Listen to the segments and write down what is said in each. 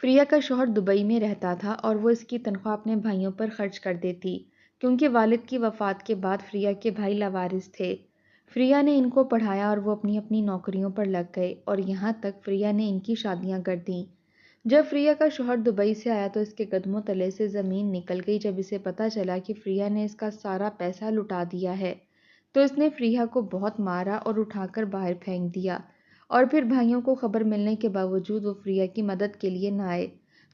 فریہ کا شوہر دبئی میں رہتا تھا اور وہ اس کی تنخواہ اپنے بھائیوں پر خرچ کر دیتی کیونکہ والد کی وفات کے بعد فریہ کے بھائی لاوارث تھے۔ فریہ نے ان کو پڑھایا اور وہ اپنی اپنی نوکریوں پر لگ گئے اور یہاں تک فریہ نے ان کی شادیاں کر دیں۔ جب فریہ کا شوہر دبئی سے آیا تو اس کے قدموں تلے سے زمین نکل گئی جب اسے پتہ چلا کہ فریہ نے اس کا سارا پیسہ لٹا دیا ہے۔ تو اس نے فریہ کو بہت مارا اور اٹھا کر باہر پھینک دیا، اور پھر بھائیوں کو خبر ملنے کے باوجود وہ فریہ کی مدد کے لیے نہ آئے۔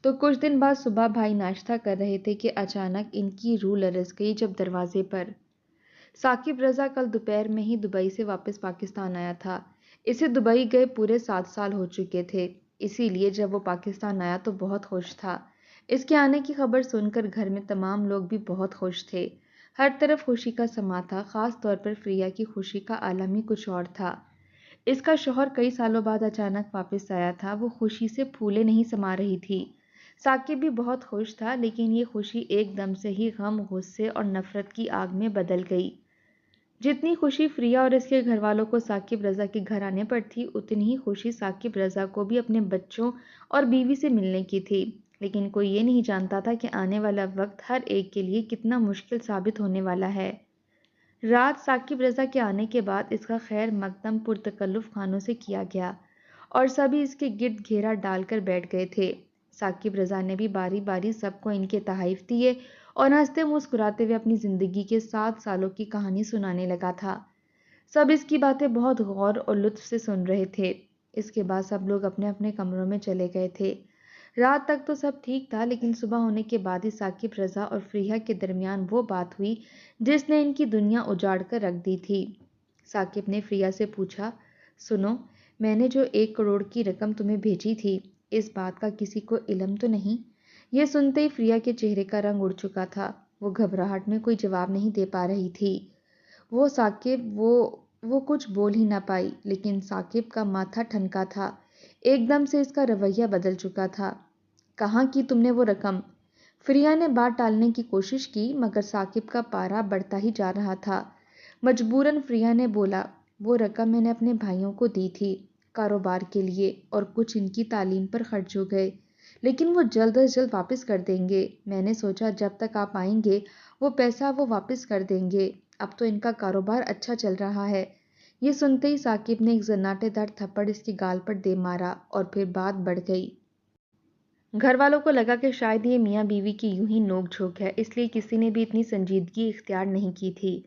تو کچھ دن بعد صبح بھائی ناشتہ کر رہے تھے کہ اچانک ان کی روح لرز گئی جب دروازے پر ثاقب رضا کل دوپہر میں ہی دبئی سے واپس پاکستان آیا تھا۔ اسے دبئی گئے پورے 7 سال ہو چکے تھے، اسی لیے جب وہ پاکستان آیا تو بہت خوش تھا۔ اس کے آنے کی خبر سن کر گھر میں تمام لوگ بھی بہت خوش تھے۔ ہر طرف خوشی کا سما تھا، خاص طور پر فریہ کی خوشی کا عالم ہی کچھ اور تھا۔ اس کا شوہر کئی سالوں بعد اچانک واپس آیا تھا، وہ خوشی سے پھولے نہیں سما رہی تھی۔ ثاقب بھی بہت خوش تھا، لیکن یہ خوشی ایک دم سے ہی غم، غصے اور نفرت کی آگ میں بدل گئی۔ جتنی خوشی فریہ اور اس کے گھر والوں کو ثاقب رضا کے گھر آنے پر تھی، اتنی ہی خوشی ثاقب رضا کو بھی اپنے بچوں اور بیوی سے ملنے کی تھی، لیکن کوئی یہ نہیں جانتا تھا کہ آنے والا وقت ہر ایک کے لیے کتنا مشکل ثابت ہونے والا ہے۔ رات ثاقب رضا کے آنے کے بعد اس کا خیر مقدم پرتکلف خانوں سے کیا گیا اور سبھی اس کے گرد گھیرا ڈال کر بیٹھ گئے تھے۔ ثاقب رضا نے بھی باری باری سب کو ان کے تحائف دیے اور ہنستے مسکراتے ہوئے اپنی زندگی کے 7 سالوں کی کہانی سنانے لگا تھا۔ سب اس کی باتیں بہت غور اور لطف سے سن رہے تھے۔ اس کے بعد سب لوگ اپنے اپنے کمروں میں چلے گئے تھے۔ رات تک تو سب ٹھیک تھا، لیکن صبح ہونے کے بعد ہی ثاقب رضا اور فریہ کے درمیان وہ بات ہوئی جس نے ان کی دنیا اجاڑ کر رکھ دی تھی۔ ثاقب نے فریہ سے پوچھا، سنو، میں نے جو 1 کروڑ کی رقم تمہیں بھیجی تھی، اس بات کا کسی کو علم تو نہیں؟ یہ سنتے ہی فریہ کے چہرے کا رنگ اڑ چکا تھا، وہ گھبراہٹ میں کوئی جواب نہیں دے پا رہی تھی۔ وہ کچھ بول ہی نہ پائی، لیکن ثاقب کا ماتھا ٹھنکا تھا، ایک دم سے اس کا رویہ بدل چکا تھا۔ کہاں کی تم نے وہ رقم؟ فریہ نے بات ٹالنے کی کوشش کی، مگر ثاقب کا پارا بڑھتا ہی جا رہا تھا۔ مجبوراً فریہ نے بولا، وہ رقم میں نے اپنے بھائیوں کو دی تھی، کاروبار کے لیے، اور کچھ ان کی تعلیم پر خرچ ہو گئے، لیکن وہ جلد از جلد واپس کر دیں گے۔ میں نے سوچا جب تک آپ آئیں گے وہ پیسہ وہ واپس کر دیں گے، اب تو ان کا کاروبار اچھا چل رہا ہے۔ یہ سنتے ہی ثاقب نے ایک زناٹے دار تھپڑ اس کی گال پر دے مارا اور پھر بات بڑھ گئی۔ گھر والوں کو لگا کہ شاید یہ میاں بیوی کی یوں ہی نوک جھوک ہے، اس لیے کسی نے بھی اتنی سنجیدگی اختیار نہیں کی تھی۔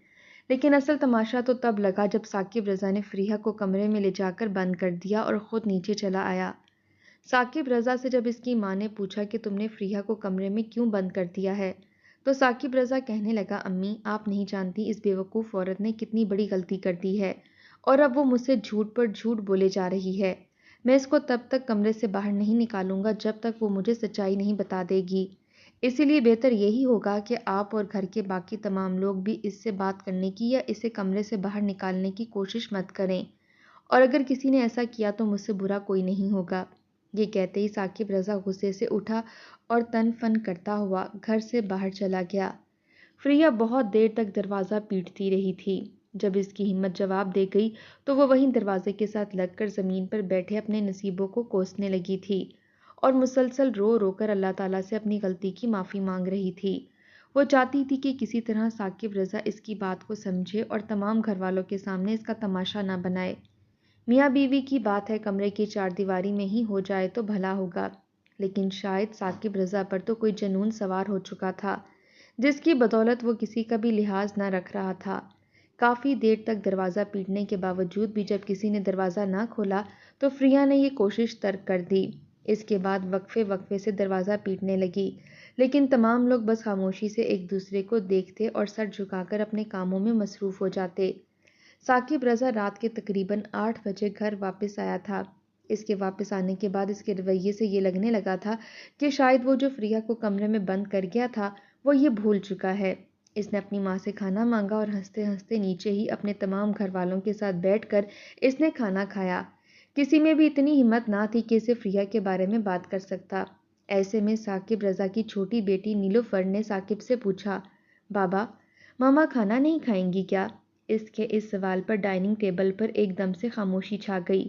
لیکن اصل تماشا تو تب لگا جب ثاقب رضا نے فریہ کو کمرے میں لے جا کر بند کر دیا اور خود نیچے چلا آیا۔ ثاقب رضا سے جب اس کی ماں نے پوچھا کہ تم نے فریہ کو کمرے میں کیوں بند کر دیا ہے، تو ثاقب رضا کہنے لگا، امی، آپ نہیں جانتی اس بیوقوف عورت نے کتنی بڑی غلطی کر دی ہے، اور اب وہ مجھ سے جھوٹ پر جھوٹ بولے جا رہی ہے۔ میں اس کو تب تک کمرے سے باہر نہیں نکالوں گا جب تک وہ مجھے سچائی نہیں بتا دے گی۔ اسی لیے بہتر یہی ہوگا کہ آپ اور گھر کے باقی تمام لوگ بھی اس سے بات کرنے کی یا اسے کمرے سے باہر نکالنے کی کوشش مت کریں، اور اگر کسی نے ایسا کیا تو مجھ سے برا کوئی نہیں ہوگا۔ یہ کہتے ہی ثاقب رضا غصے سے اٹھا اور تن فن کرتا ہوا گھر سے باہر چلا گیا۔ فریہ بہت دیر تک دروازہ پیٹتی رہی تھی۔ جب اس کی ہمت جواب دے گئی تو وہ وہیں دروازے کے ساتھ لگ کر زمین پر بیٹھے اپنے نصیبوں کو کوسنے لگی تھی اور مسلسل رو رو کر اللہ تعالیٰ سے اپنی غلطی کی معافی مانگ رہی تھی۔ وہ چاہتی تھی کہ کسی طرح ثاقب رضا اس کی بات کو سمجھے اور تمام گھر والوں کے سامنے اس کا تماشا نہ بنائے۔ میاں بیوی کی بات ہے، کمرے کی 4 دیواری میں ہی ہو جائے تو بھلا ہوگا، لیکن شاید ثاقب رضا پر تو کوئی جنون سوار ہو چکا تھا جس کی بدولت وہ کسی کا بھی لحاظ نہ رکھ رہا تھا۔ کافی دیر تک دروازہ پیٹنے کے باوجود بھی جب کسی نے دروازہ نہ کھولا تو فریہ نے یہ کوشش ترک کر دی۔ اس کے بعد وقفے وقفے سے دروازہ پیٹنے لگی، لیکن تمام لوگ بس خاموشی سے ایک دوسرے کو دیکھتے اور سر جھکا کر اپنے کاموں میں مصروف ہو جاتے۔ ثاقب رضا رات کے تقریباً 8 بجے گھر واپس آیا تھا۔ اس کے واپس آنے کے بعد اس کے رویے سے یہ لگنے لگا تھا کہ شاید وہ جو فریہ کو کمرے میں بند کر گیا تھا وہ یہ بھول چکا ہے۔ اس نے اپنی ماں سے کھانا مانگا اور ہنستے ہنستے نیچے ہی اپنے تمام گھر والوں کے ساتھ بیٹھ کر اس نے کھانا کھایا۔ کسی میں بھی اتنی ہمت نہ تھی کہ اسے فریہ کے بارے میں بات کر سکتا۔ ایسے میں ثاقب رضا کی چھوٹی بیٹی نیلوفر نے ثاقب سے پوچھا، بابا، ماما کھانا نہیں کھائیں گی کیا؟ اس کے اس سوال پر ڈائننگ ٹیبل پر ایک دم سے خاموشی چھا گئی۔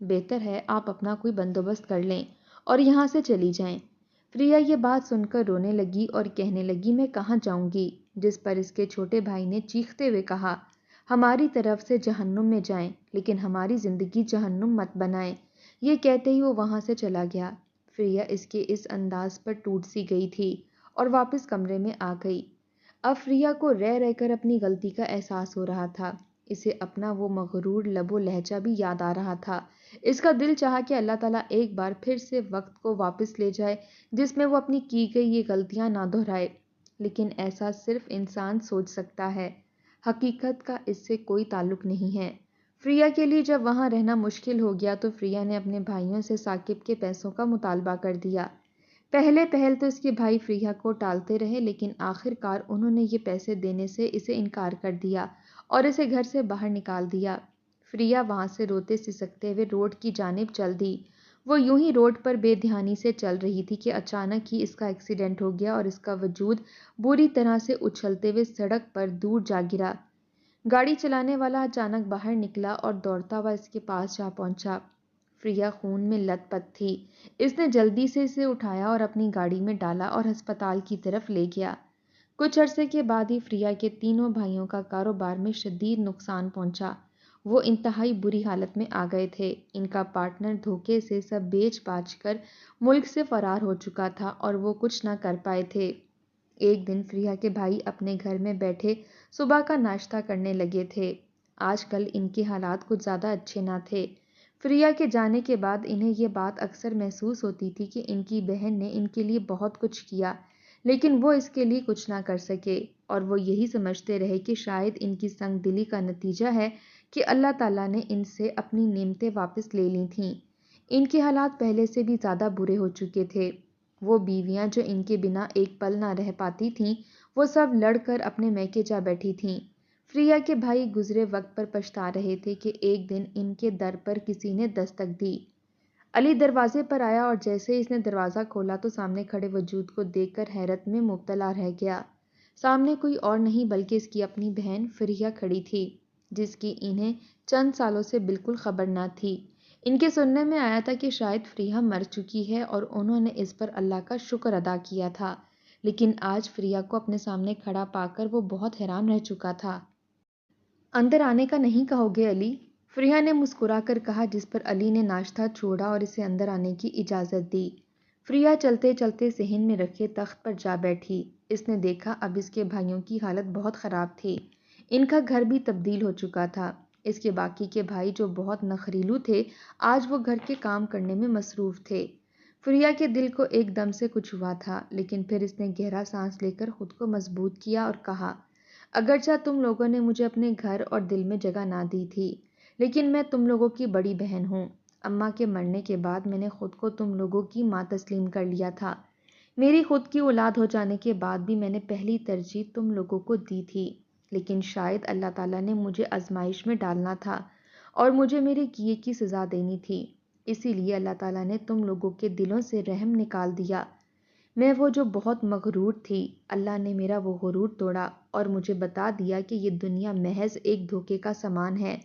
بہتر ہے آپ اپنا کوئی بندوبست کر لیں اور یہاں سے چلی جائیں۔ فریہ یہ بات سن کر رونے لگی اور کہنے لگی میں کہاں جاؤں گی، جس پر اس کے چھوٹے بھائی نے چیختے ہوئے کہا ہماری طرف سے جہنم میں جائیں لیکن ہماری زندگی جہنم مت بنائیں۔ یہ کہتے ہی وہ وہاں سے چلا گیا۔ فریہ اس کے اس انداز پر ٹوٹ سی گئی تھی اور واپس کمرے میں آ گئی۔ اب فریہ کو رہ رہ کر اپنی غلطی کا احساس ہو رہا تھا۔ اسے اپنا وہ مغرور لب و لہجہ بھی یاد آ رہا تھا۔ اس کا دل چاہا کہ اللہ تعالیٰ ایک بار پھر سے وقت کو واپس لے جائے جس میں وہ اپنی کی گئی یہ غلطیاں نہ دہرائے، لیکن ایسا صرف انسان سوچ سکتا ہے، حقیقت کا اس سے کوئی تعلق نہیں ہے۔ فریہ کے لیے جب وہاں رہنا مشکل ہو گیا تو فریہ نے اپنے بھائیوں سے ثاقب کے پیسوں کا مطالبہ کر دیا۔ پہل تو اس کے بھائی فریہ کو ٹالتے رہے لیکن آخر کار انہوں نے یہ پیسے دینے سے اسے انکار کر دیا اور اسے گھر سے باہر نکال دیا۔ فریہ وہاں سے روتے سسکتے ہوئے روڈ کی جانب چل دی۔ وہ یوں ہی روڈ پر بے دھیانی سے چل رہی تھی کہ اچانک ہی اس کا ایکسیڈنٹ ہو گیا اور اس کا وجود بری طرح سے اچھلتے ہوئے سڑک پر دور جا گرا۔ گاڑی چلانے والا اچانک باہر نکلا اور دوڑتا ہوا اس کے پاس جا پہنچا۔ فریہ خون میں لت پت تھی۔ اس نے جلدی سے اسے اٹھایا اور اپنی گاڑی میں ڈالا اور ہسپتال کی طرف لے گیا۔ کچھ عرصے کے بعد ہی فریہ کے تینوں بھائیوں کا کاروبار میں شدید نقصان پہنچا۔ وہ انتہائی بری حالت میں آ گئے تھے۔ ان کا پارٹنر دھوکے سے سب بیچ باچ کر ملک سے فرار ہو چکا تھا اور وہ کچھ نہ کر پائے تھے۔ ایک دن فریہ کے بھائی اپنے گھر میں بیٹھے صبح کا ناشتہ کرنے لگے تھے۔ آج کل ان کے حالات کچھ زیادہ اچھے نہ تھے۔ فریہ کے جانے کے بعد انہیں یہ بات اکثر محسوس ہوتی تھی کہ ان کی بہن نے ان کے لیے بہت کچھ کیا لیکن وہ اس کے لیے کچھ نہ کر سکے، اور وہ یہی سمجھتے رہے کہ شاید ان کی سنگ دلی کا نتیجہ ہے کہ اللہ تعالیٰ نے ان سے اپنی نعمتیں واپس لے لی تھیں۔ ان کے حالات پہلے سے بھی زیادہ برے ہو چکے تھے۔ وہ بیویاں جو ان کے بنا ایک پل نہ رہ پاتی تھیں وہ سب لڑ کر اپنے میکے جا بیٹھی تھیں۔ فریہ کے بھائی گزرے وقت پر پچھتا رہے تھے کہ ایک دن ان کے در پر کسی نے دستک دی۔ علی دروازے پر آیا اور جیسے ہی اس نے دروازہ کھولا تو سامنے کھڑے وجود کو دیکھ کر حیرت میں مبتلا رہ گیا۔ سامنے کوئی اور نہیں بلکہ اس کی اپنی بہن فریہ کھڑی تھی، جس کی انہیں چند سالوں سے بالکل خبر نہ تھی۔ ان کے سننے میں آیا تھا کہ شاید فریہ مر چکی ہے اور انہوں نے اس پر اللہ کا شکر ادا کیا تھا، لیکن آج فریہ کو اپنے سامنے کھڑا پا کر وہ بہت حیران رہ چکا تھا۔ اندر آنے کا نہیں کہو گے علی؟ فریہ نے مسکرا کر کہا، جس پر علی نے ناشتہ چھوڑا اور اسے اندر آنے کی اجازت دی۔ فریہ چلتے چلتے صحن میں رکھے تخت پر جا بیٹھی۔ اس نے دیکھا اب اس کے بھائیوں کی حالت بہت خراب تھی۔ ان کا گھر بھی تبدیل ہو چکا تھا۔ اس کے باقی کے بھائی جو بہت نخریلو تھے آج وہ گھر کے کام کرنے میں مصروف تھے۔ فریہ کے دل کو ایک دم سے کچھ ہوا تھا لیکن پھر اس نے گہرا سانس لے کر خود کو مضبوط کیا اور کہا، اگرچہ تم لوگوں نے مجھے اپنے گھر اور دل میں جگہ نہ دی تھی لیکن میں تم لوگوں کی بڑی بہن ہوں۔ اماں کے مرنے کے بعد میں نے خود کو تم لوگوں کی ماں تسلیم کر لیا تھا۔ میری خود کی اولاد ہو جانے کے بعد بھی میں نے پہلی ترجیح تم لوگوں کو دی تھی، لیکن شاید اللہ تعالیٰ نے مجھے آزمائش میں ڈالنا تھا اور مجھے میرے کیے کی سزا دینی تھی، اسی لیے اللہ تعالیٰ نے تم لوگوں کے دلوں سے رحم نکال دیا۔ میں وہ جو بہت مغرور تھی، اللہ نے میرا وہ غرور توڑا اور مجھے بتا دیا کہ یہ دنیا محض ایک دھوکے کا سامان ہے۔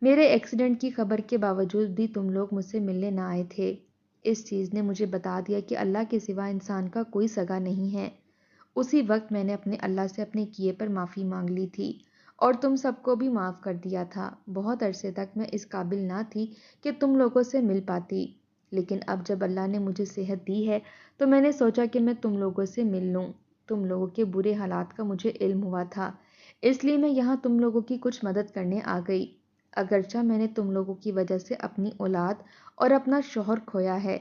میرے ایکسیڈنٹ کی خبر کے باوجود بھی تم لوگ مجھ سے ملنے نہ آئے تھے۔ اس چیز نے مجھے بتا دیا کہ اللہ کے سوا انسان کا کوئی سگا نہیں ہے۔ اسی وقت میں نے اپنے اللہ سے اپنے کیے پر معافی مانگ لی تھی اور تم سب کو بھی معاف کر دیا تھا۔ بہت عرصے تک میں اس قابل نہ تھی کہ تم لوگوں سے مل پاتی، لیکن اب جب اللہ نے مجھے صحت دی ہے تو میں نے سوچا کہ میں تم لوگوں سے مل لوں۔ تم لوگوں کے برے حالات کا مجھے علم ہوا تھا، اس لیے میں یہاں تم لوگوں کی کچھ مدد کرنے آ گئی۔ اگرچہ میں نے تم لوگوں کی وجہ سے اپنی اولاد اور اپنا شوہر کھویا ہے،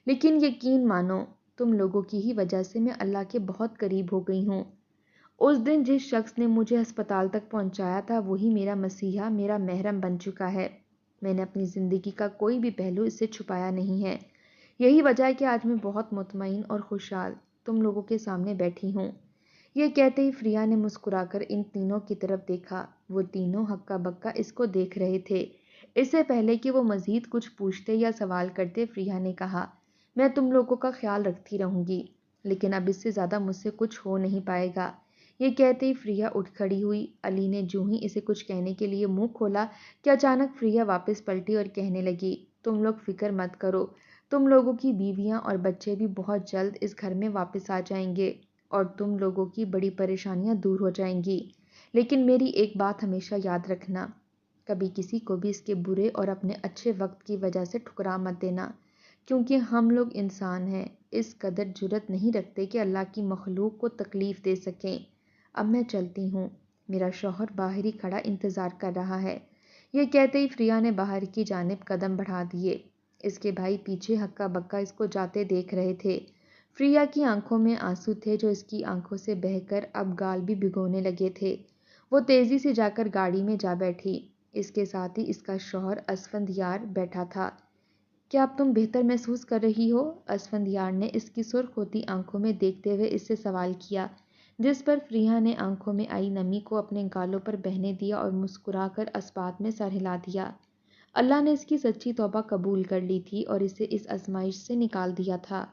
لیکن یقین مانو تم لوگوں کی ہی وجہ سے میں اللہ کے بہت قریب ہو گئی ہوں۔ اس دن جس شخص نے مجھے ہسپتال تک پہنچایا تھا وہی میرا مسیحا، میرا محرم بن چکا ہے۔ میں نے اپنی زندگی کا کوئی بھی پہلو اس سے چھپایا نہیں ہے۔ یہی وجہ ہے کہ آج میں بہت مطمئن اور خوشحال تم لوگوں کے سامنے بیٹھی ہوں۔ یہ کہتے ہی فریہ نے مسکرا کر ان تینوں کی طرف دیکھا۔ وہ تینوں ہکا بکا اس کو دیکھ رہے تھے۔ اس سے پہلے کہ وہ مزید کچھ پوچھتے یا سوال کرتے، فریہ نے کہا، میں تم لوگوں کا خیال رکھتی رہوں گی، لیکن اب اس سے زیادہ مجھ سے کچھ ہو نہیں پائے گا۔ یہ کہتے ہی فریہ اٹھ کھڑی ہوئی۔ علی نے جو ہی اسے کچھ کہنے کے لیے منہ کھولا کہ اچانک فریہ واپس پلٹی اور کہنے لگی، تم لوگ فکر مت کرو، تم لوگوں کی بیویاں اور بچے بھی بہت جلد اس گھر میں واپس آ جائیں گے اور تم لوگوں کی بڑی پریشانیاں دور ہو جائیں گی۔ لیکن میری ایک بات ہمیشہ یاد رکھنا، کبھی کسی کو بھی اس کے برے اور اپنے اچھے وقت کی وجہ سے ٹھکرا مت دینا، کیونکہ ہم لوگ انسان ہیں، اس قدر جرأت نہیں رکھتے کہ اللہ کی مخلوق کو تکلیف دے سکیں۔ اب میں چلتی ہوں، میرا شوہر باہر ہی کھڑا انتظار کر رہا ہے۔ یہ کہتے ہی فریہ نے باہر کی جانب قدم بڑھا دیے۔ اس کے بھائی پیچھے ہکا بکا اس کو جاتے دیکھ رہے تھے۔ فریہ کی آنکھوں میں آنسو تھے جو اس کی آنکھوں سے بہہ کر اب گال بھی بھگونے لگے تھے۔ وہ تیزی سے جا کر گاڑی میں جا بیٹھی۔ اس کے ساتھ ہی اس کا شوہر اسفندیار بیٹھا تھا۔ کیا اب تم بہتر محسوس کر رہی ہو؟ اسفندیار نے اس کی سرخ ہوتی آنکھوں میں دیکھتے ہوئے اس سے سوال کیا، جس پر فریہ نے آنکھوں میں آئی نمی کو اپنے گالوں پر بہنے دیا اور مسکرا کر اسبات میں سر ہلا دیا۔ اللہ نے اس کی سچی توبہ قبول کر لی تھی اور اسے اس آزمائش سے نکال دیا تھا۔